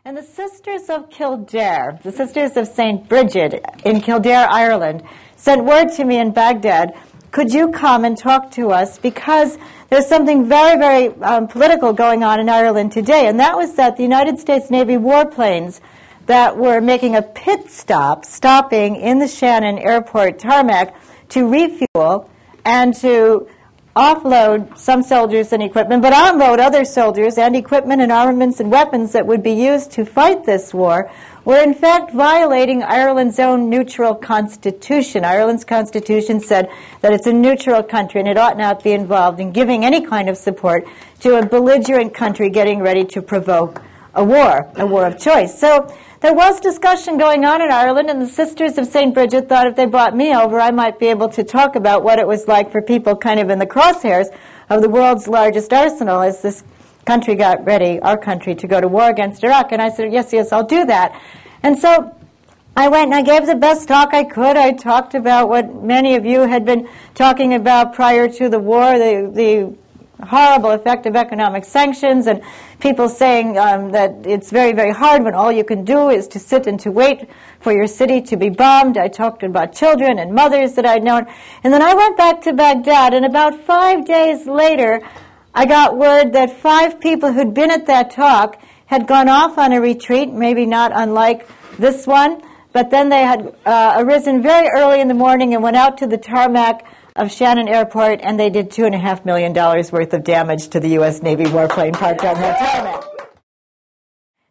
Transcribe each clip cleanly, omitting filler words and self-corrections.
And the Sisters of Kildare, the Sisters of St. Bridget in Kildare, Ireland, sent word to me in Baghdad, could you come and talk to us, because there's something very, very political going on in Ireland today, and that was that the United States Navy warplanes that were making a pit stop, stopping in the Shannon Airport tarmac to refuel and to offload some soldiers and equipment, but unload other soldiers and equipment and armaments and weapons that would be used to fight this war, were in fact violating Ireland's own neutral constitution. Ireland's constitution said that it's a neutral country and it ought not be involved in giving any kind of support to a belligerent country getting ready to provoke a war of choice. So there was discussion going on in Ireland, and the Sisters of St. Bridget thought if they brought me over, I might be able to talk about what it was like for people kind of in the crosshairs of the world's largest arsenal as this country got ready, our country, to go to war against Iraq. And I said, yes, I'll do that. And so I went and I gave the best talk I could. I talked about what many of you had been talking about prior to the war, the horrible effect of economic sanctions, and people saying that it's very, very hard when all you can do is to sit and to wait for your city to be bombed. I talked about children and mothers that I'd known. And then I went back to Baghdad, and about 5 days later, I got word that 5 people who'd been at that talk had gone off on a retreat, maybe not unlike this one, but then they had arisen very early in the morning and went out to the tarmac of Shannon Airport, and they did $2.5 million worth of damage to the U.S. Navy warplane parked on that tarmac.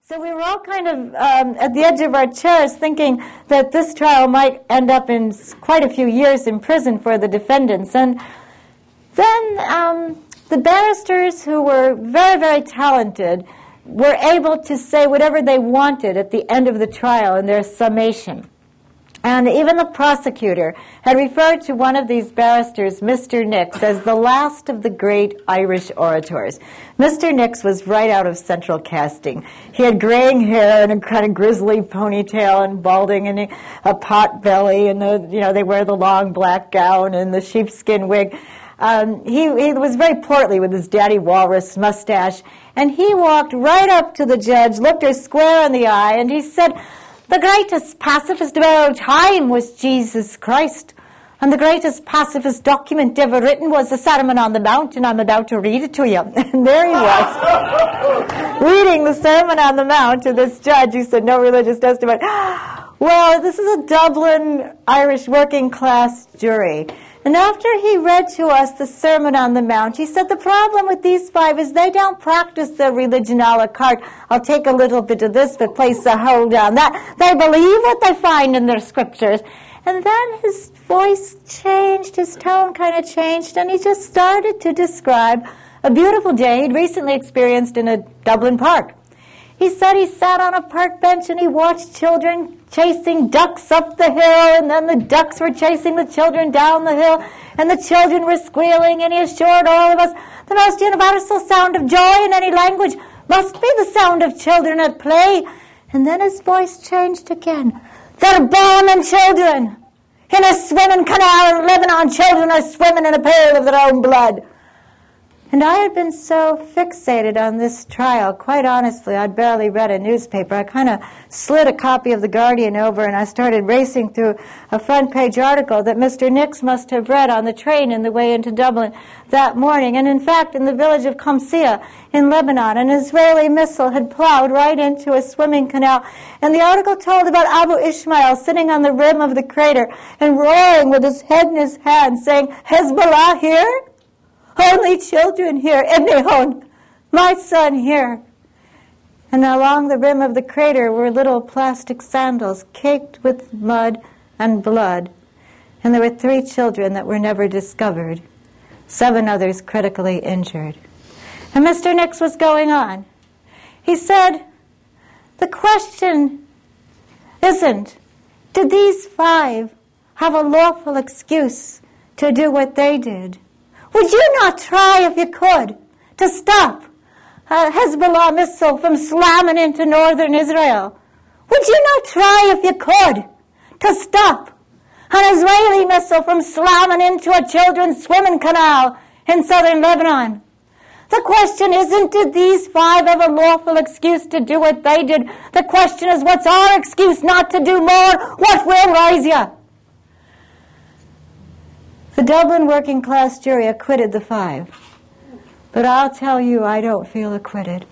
So we were all kind of at the edge of our chairs thinking that this trial might end up in quite a few years in prison for the defendants. And then the barristers, who were very, very talented, were able to say whatever they wanted at the end of the trial in their summation. And even the prosecutor had referred to one of these barristers, Mr. Nix, as the last of the great Irish orators. Mr. Nix was right out of Central Casting. He had graying hair and a kind of grizzly ponytail and balding and a pot belly, and they wear the long black gown and the sheepskin wig. He was very portly with his daddy walrus mustache, and he walked right up to the judge, looked her square in the eye, and he said, "The greatest pacifist of all time was Jesus Christ, and the greatest pacifist document ever written was the Sermon on the Mount, and I'm about to read it to you." And there he was, reading the Sermon on the Mount to this judge who said no religious testimony. Well, this is a Dublin Irish working class jury. And after he read to us the Sermon on the Mount, he said the problem with these 5 is they don't practice their religion a la carte. I'll take a little bit of this, but place the whole down that. They believe what they find in their scriptures. And then his voice changed, his tone kind of changed, and he just started to describe a beautiful day he'd recently experienced in a Dublin park. He said he sat on a park bench and he watched children chasing ducks up the hill, and then the ducks were chasing the children down the hill, and the children were squealing, and he assured all of us the most universal sound of joy in any language must be the sound of children at play. And then his voice changed again. They're bombing children in a swimming canal in Lebanon. Children are swimming in a pool of their own blood. And I had been so fixated on this trial, quite honestly, I'd barely read a newspaper. I kind of slid a copy of The Guardian over and I started racing through a front-page article that Mr. Nix must have read on the train in the way into Dublin that morning. And in fact, in the village of Qamsiyah in Lebanon, an Israeli missile had plowed right into a swimming canal. And the article told about Abu Ishmael sitting on the rim of the crater and roaring with his head in his hand, saying, "Hezbollah here? Only children here, Ibnihon, my son here." And along the rim of the crater were little plastic sandals caked with mud and blood. And there were 3 children that were never discovered, 7 others critically injured. And Mr. Nix was going on. He said, the question isn't, did these 5 have a lawful excuse to do what they did? Would you not try, if you could, to stop a Hezbollah missile from slamming into northern Israel? Would you not try, if you could, to stop an Israeli missile from slamming into a children's swimming canal in southern Lebanon? The question isn't, did these 5 have a lawful excuse to do what they did? The question is, what's our excuse not to do more? What will raise you? The Dublin working class jury acquitted the 5. But I'll tell you, I don't feel acquitted.